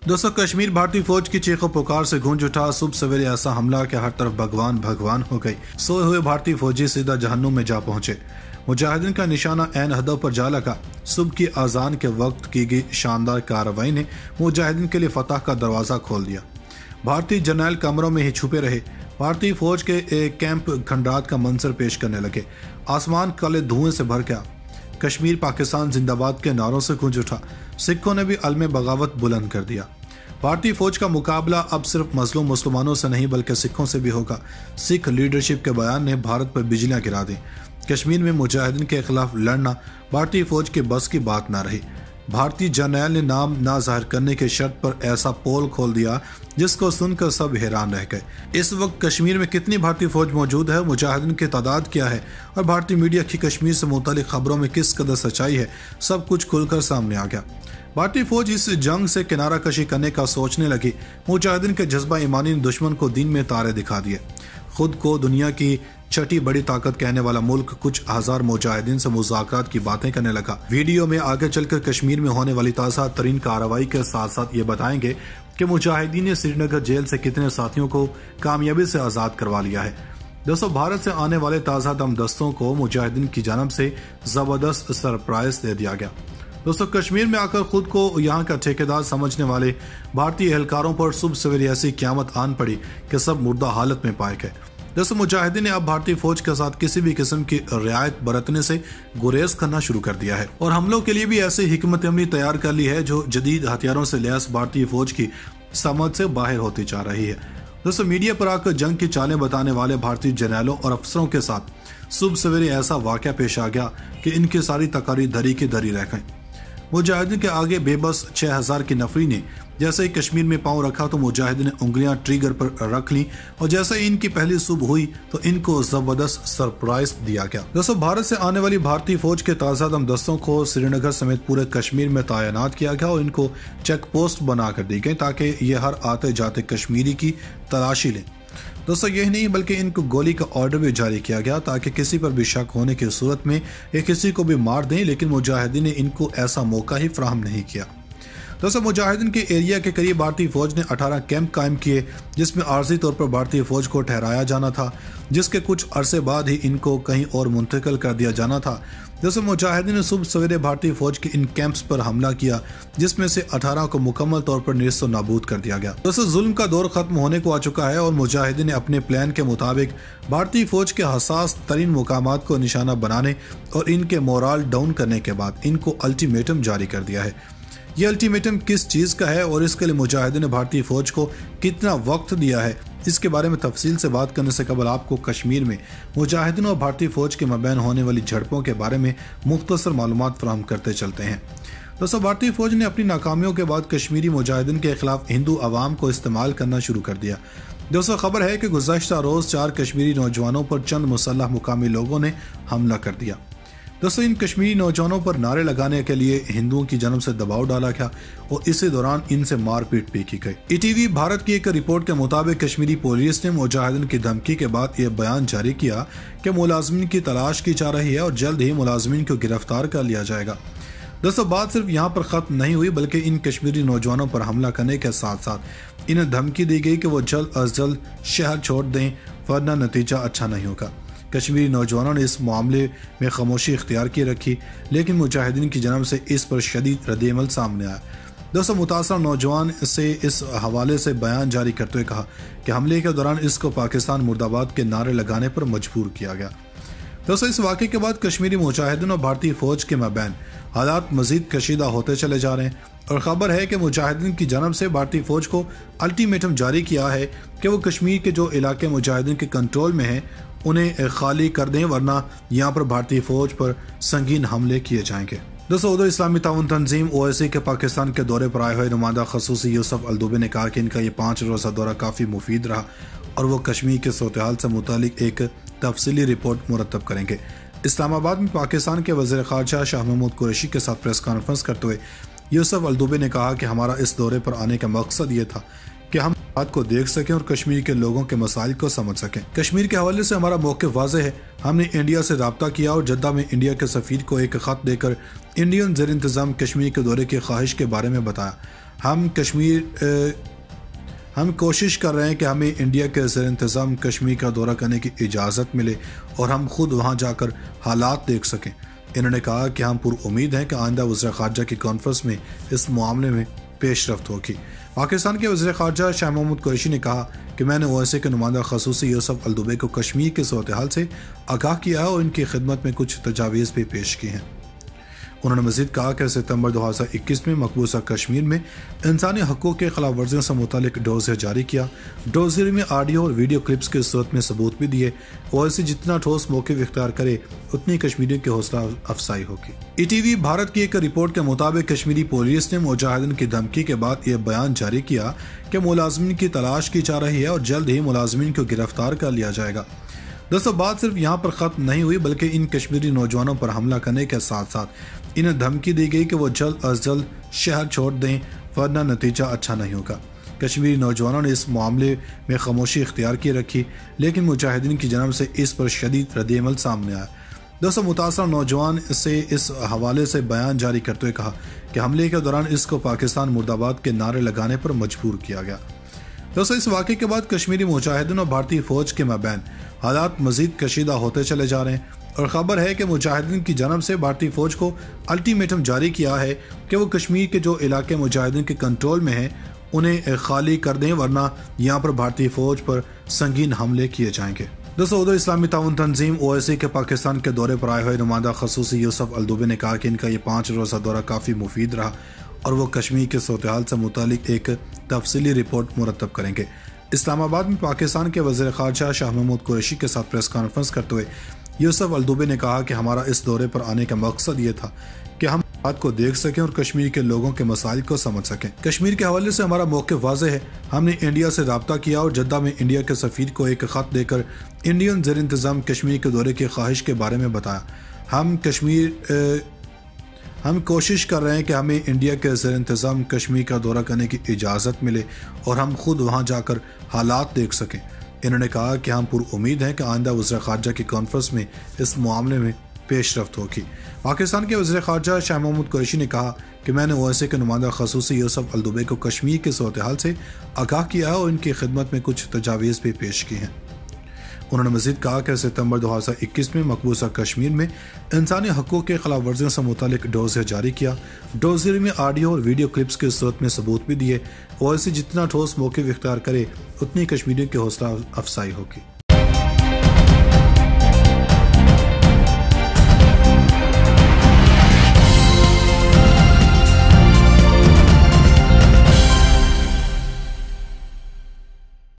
दोस्तों, कश्मीर भारतीय फौज की चीखों पुकार से गूंज उठा। सुबह सवेरे ऐसा हमला कि हर तरफ भगवान भगवान हो गई। सोए हुए भारतीय फौजी सीधा जहन्नुम में जा पहुंचे। मुजाहिदीन का निशाना ऐन हदफ पर जा लगा। सुबह की अजान के वक्त की गई शानदार कार्रवाई ने मुजाहिदीन के लिए फतह का दरवाजा खोल दिया। भारतीय जर्नैल कमरों में ही छुपे रहे। भारतीय फौज के एक कैंप खंडात का मंजर पेश करने लगे। आसमान काले धुएं से भर गया। कश्मीर पाकिस्तान जिंदाबाद के नारों से गूंज उठा। सिखों ने भी अलमे बगावत बुलंद कर दिया। भारतीय फौज का मुकाबला अब सिर्फ मजलूम मुसलमानों से नहीं बल्कि सिखों से भी होगा। सिख लीडरशिप के बयान ने भारत पर बिजलियां गिरा दी। कश्मीर में मुजाहिदीन के खिलाफ लड़ना भारतीय फौज के बस की बात न रही। भारतीय जर्नैल ने नाम ना जाहिर करने के शर्त पर ऐसा पोल खोल दिया जिसको सुनकर सब हैरान रह गए। इस वक्त कश्मीर में कितनी भारतीय फौज मौजूद है, मुजाहिदीन की तादाद क्या है और भारतीय मीडिया की कश्मीर से मुतालिक खबरों में किस कदर सच्चाई है, सब कुछ खुलकर सामने आ गया। भारतीय फौज इस जंग से किनारा कशी करने का सोचने लगी। मुजाहिदीन के जज्बा ईमानी ने दुश्मन को दिन में तारे दिखा दिए। खुद को दुनिया की छठी बड़ी ताकत कहने वाला मुल्क कुछ हजार मुजाहिदीन से मुज़ाकरात की बातें करने लगा। वीडियो में आगे चलकर कश्मीर में होने वाली ताज़ा तरीन कार्रवाई के साथ साथ ये बताएंगे कि मुजाहिदीन ने श्रीनगर जेल से कितने साथियों को कामयाबी से आज़ाद करवा लिया है। दोस्तों, भारत से आने वाले ताज़ा दम दस्तों को मुजाहिदीन की जानब से जबरदस्त सरप्राइज दे दिया गया। दोस्तों, कश्मीर में आकर खुद को यहाँ का ठेकेदार समझने वाले भारतीय एहलकारों पर सुबह सवेरे ऐसी क़यामत आन पड़ी कि सब मुर्दा हालत में पाए गए। दोस्तों, मुजाहिदीन ने अब भारतीय फौज के साथ किसी भी किस्म की रियायत बरतने से गुरेज करना शुरू कर दिया है और हमलों के लिए भी ऐसी हिकमत अमली तैयार कर ली है जो जदीद हथियारों से लैस भारतीय फौज की समझ से बाहर होती जा रही है। दोस्तों, मीडिया पर आकर जंग की चालें बताने वाले भारतीय जर्नैलों और अफसरों के साथ सुबह सवेरे ऐसा वाक़या पेश आ गया कि इनकी सारी तकारीर धरी की धरी रह गई। मुजाहिदीन के आगे बेबस 6000 की नफरी ने जैसे ही कश्मीर में पांव रखा तो मुजाहिदीन ने उंगलियां ट्रिगर पर रख ली और जैसे ही इनकी पहली सुबह हुई तो इनको जबरदस्त सरप्राइज दिया गया। दोस्तों, भारत से आने वाली भारतीय फौज के ताज़ा दम दस्तों को श्रीनगर समेत पूरे कश्मीर में तैनात किया गया और इनको चेक पोस्ट बनाकर दी गई ताकि ये हर आते जाते कश्मीरी की तलाशी लें। दोस्तों, यही नहीं बल्कि इनको गोली का ऑर्डर भी जारी किया गया ताकि किसी पर भी शक होने की सूरत में ये किसी को भी मार दें, लेकिन मुजाहिदीन ने इनको ऐसा मौका ही फराहम नहीं किया। दोस्तों, मुजाहिदीन के एरिया के करीब भारतीय फौज ने 18 कैंप कायम किए जिसमें आर्जी तौर पर भारतीय फौज को ठहराया जाना था, जिसके कुछ अरसे बाद ही इनको कहीं और मुंतकिल कर दिया जाना था। दोस्तों, मुजाहिदीन ने सुबह सवेरे भारतीय फौज के इन कैंप्स पर हमला किया जिसमें से 18 को मुकम्मल तौर पर नेस्त नाबूद कर दिया गया। दोस्तों, जुल्म का दौर खत्म होने को आ चुका है और मुजाहिदीन ने अपने प्लान के मुताबिक भारतीय फौज के हसास तरीन मुकामात को निशाना बनाने और इनके मोराल डाउन करने के बाद इनको अल्टीमेटम जारी कर दिया है। ये अल्टीमेटम किस चीज़ का है और इसके लिए मुजाहिदीन ने भारतीय फौज को कितना वक्त दिया है, इसके बारे में तफसील से बात करने से कबल आपको कश्मीर में मुजाहिदीन और भारतीय फौज के मबैन होने वाली झड़पों के बारे में मुख्तसर मालूमात फराहम करते चलते हैं। दोस्तों, भारतीय फौज ने अपनी नाकामियों के बाद कश्मीरी मुजाहिदीन के खिलाफ हिंदू अवाम को इस्तेमाल करना शुरू कर दिया। दोस्तों, खबर है कि गुज़श्ता रोज़ 4 कश्मीरी नौजवानों पर चंद मुसल्लह मुकामी लोगों ने हमला कर दिया। दोस्तों, इन कश्मीरी नौजवानों पर नारे लगाने के लिए हिंदुओं की जन्म से दबाव डाला गया और इसी दौरान इनसे मारपीट भी की गई। ईटीवी भारत की एक रिपोर्ट के मुताबिक कश्मीरी पुलिस ने मुजाहिदीन की धमकी के बाद यह बयान जारी किया कि मुलाजमीन की तलाश की जा रही है और जल्द ही मुलाजमीन को गिरफ्तार कर लिया जाएगा। दोस्तों, बात सिर्फ यहाँ पर खत्म नहीं हुई बल्कि इन कश्मीरी नौजवानों पर हमला करने के साथ साथ इन्हें धमकी दी गई कि वो जल्द अज जल्द शहर छोड़ दें वरना नतीजा अच्छा नहीं होगा। कश्मीरी नौजवानों ने इस मामले में खामोशी इख्तियार की रखी, लेकिन मुजाहिदीन की जानब से इस पर शदीद रद्द-ए-अमल सामने आया। दोस्तों, मुतासर नौजवान से इस हवाले से बयान जारी करते हुए कहा कि हमले के दौरान इसको पाकिस्तान मुर्दाबाद के नारे लगाने पर मजबूर किया गया। दोस्तों, इस वाक़े के बाद कश्मीरी मुजाहिदीन और भारतीय फौज के मबैन हालात मजीद कशीदा होते चले जा रहे हैं और ख़बर है कि मुजाहिदीन की जानब से भारतीय फौज को अल्टीमेटम जारी किया है कि वो कश्मीर के जो इलाके मुजाहिदीन के कंट्रोल में हैं उन्हें खाली कर दें वरना यहाँ पर भारतीय फौज पर संगीन हमले किए जाएंगे। दोस्तों, उधर इस्लामी ताउन तंजीम OIC के पाकिस्तान के दौरे पर आए हुए नुमाइंदा खसूसी यूसुफ अलदुबे ने कहा कि इनका ये 5 रोज़ा दौरा काफ़ी मुफीद रहा और वो कश्मीर के सूरत-ए-हाल से मुतालिक एक तफसीली रिपोर्ट मुरतब करेंगे। इस्लामाबाद में पाकिस्तान के वज़ीर ख़ारजा शाह महमूद कुरैशी के साथ प्रेस कॉन्फ्रेंस करते हुए यूसुफ अलदुबे ने कहा कि हमारा इस दौरे पर आने का मकसद ये था کہ ہم بات کو دیکھ سکیں اور کشمیر کے لوگوں کے مسائل کو سمجھ سکیں۔ کشمیر کے حوالے سے ہمارا موقف واضح ہے۔ ہم نے انڈیا سے رابطہ کیا اور جدہ میں انڈیا کے سفیر کو ایک خط دے کر انڈین زیر انتظام کشمیر کے دورے کی خواہش کے بارے میں بتایا۔ ہم کوشش کر رہے ہیں کہ ہمیں انڈیا کے زیر انتظام کشمیر کا دورہ کرنے کی اجازت ملے اور ہم خود وہاں جا کر حالات دیکھ سکیں۔ انہوں نے کہا کہ ہم پر امید ہیں کہ آئندہ وزیر خارجہ کی کانفرنس میں اس معاملے میں پیش رفت ہوگی۔ پاکستان کے وزیر خارجہ شاہ محمود قریشی نے کہا کہ میں نے OIC کے نمائندہ خصوصی یوسف الدوبے کو کشمیر کے صورتحال سے آگاہ کیا ہے اور ان کی خدمت میں کچھ تجاویز بھی پیش کی ہیں۔ انہوں نے مزید کہا کہ ستمبر 2021 میں مقبوضہ کشمیر میں انسانی حقوق کے خلاف ورزیوں سے متعلق ڈوزر جاری کیا۔ ڈوزر میں آڈیو اور ویڈیو کلپس کی صورت میں ثبوت بھی دیے۔ OIC جتنا ٹھوس موقف اختیار کرے اتنی کشمیریوں کی حوصلہ افزائی ہوگی۔ ETV بھارت کی ایک رپورٹ کے مطابق کشمیری پولیس نے مجاہدین کی دھمکی کے بعد یہ بیان جاری کیا کہ ملازمین کی تلاش کی جا رہی ہے اور جلد ہی ملازمین کو گرفتار کر لیا جائے گا۔ دوستو بات صرف یہاں پر ختم نہیں ہوئی بلکہ ان کشمیری نوجوانوں پر حملہ کرنے کے ساتھ ساتھ انہیں دھمکی دی گئی کہ وہ جلد از جلد شہر چھوڑ دیں ورنہ نتیجہ اچھا نہیں ہوگا۔ کشمیری نوجوانوں نے اس معاملے میں خاموشی اختیار کی رکھی لیکن مجاہدین کی جانب سے اس پر شدید رد عمل سامنے آیا۔ دوستو متاثرہ نوجوان سے اس حوالے سے بیان جاری کرتے ہوئے کہا کہ حملے کے دوران اس کو پاکستان مرد آباد کے نعرے لگانے پر مجبور کیا گیا۔ دوستو اس واقعے کے بعد کشمیری مجاہدین اور بھارتی فوج کے مابین حالات مزید کشیدہ ہوتے چلے جا رہے ہیں اور خبر ہے کہ مجاہدین کی جانب سے بھارتی فوج کو الٹیمیٹم جاری کیا ہے کہ وہ کشمیر کے جو علاقے مجاہدین کے کنٹرول میں ہیں انہیں خالی کر دیں ورنہ یہاں پر بھارتی فوج پر سنگین حملے کیے جائیں گے۔ دوستو ادھر اسلامی تعاون تنظیم OIC کے پاکستان کے دورے پر آئے ہوئے نمائندہ خصوصی یوسف الدوبے نے کہا کہ ان کا یہ 5 روزہ دورہ کافی مفید رہا اور وہ کشمیر کے صورتحال سے متعلق ایک تفصیلی رپورٹ مرتب کریں گے۔ اسلام آباد میں پاکستان کے وزیر خارجہ شاہ محمود قریشی کے ساتھ پریس کانفرنس کرتے ہوئے یوسف الدوبے نے کہا کہ ہمارا اس دورے پر آنے کا مقصد یہ تھا کہ ہم بات کو دیکھ سکیں اور کشمیر کے لوگوں کے مسائل کو سمجھ سکیں۔ کشمیر کے حوالے سے ہمارا موقف واضح ہے۔ ہم نے انڈیا سے رابطہ کیا اور جدہ میں انڈیا کے سفیر کو ایک خط دے کر انڈین زیر انتظام کشمیر کے دورے کی خواہش کے بارے میں بتایا۔ ہم کوشش کر رہے ہیں کہ ہمیں انڈیا کے زیر انتظام کشمیر کا دورہ کرنے کی اجازت ملے اور ہم خود وہاں جا کر حالات دیکھ سکیں۔ انہوں نے کہا کہ ہم پر امید ہیں کہ آئندہ وزیر خارجہ کی کانفرنس میں اس معاملے میں پیش رفت ہوگی۔ پاکستان کے وزیر خارجہ شاہ محمود قریشی نے کہا کہ میں نے OIC کے نمائندہ خصوصی یوسف الدوبے کو کشمیر کے صورتحال سے آگاہ کیا ہے اور ان کی خدمت میں کچھ تجاویز بھی پیش کی ہیں۔ انہوں نے مزید کہا کہ ستمبر 2021 میں مقبوضہ کشمیر میں انسانی حقوق کے خلاف ورزیوں سے متعلق ڈوزر جاری کیا۔ ڈوزر میں آڈیو اور ویڈیو کلپس کی صورت میں ثبوت بھی دیے۔ OIC جتنا ٹھوس موقف اختیار کرے اتنی کشمیریوں کی حوصلہ افزائی ہوگی۔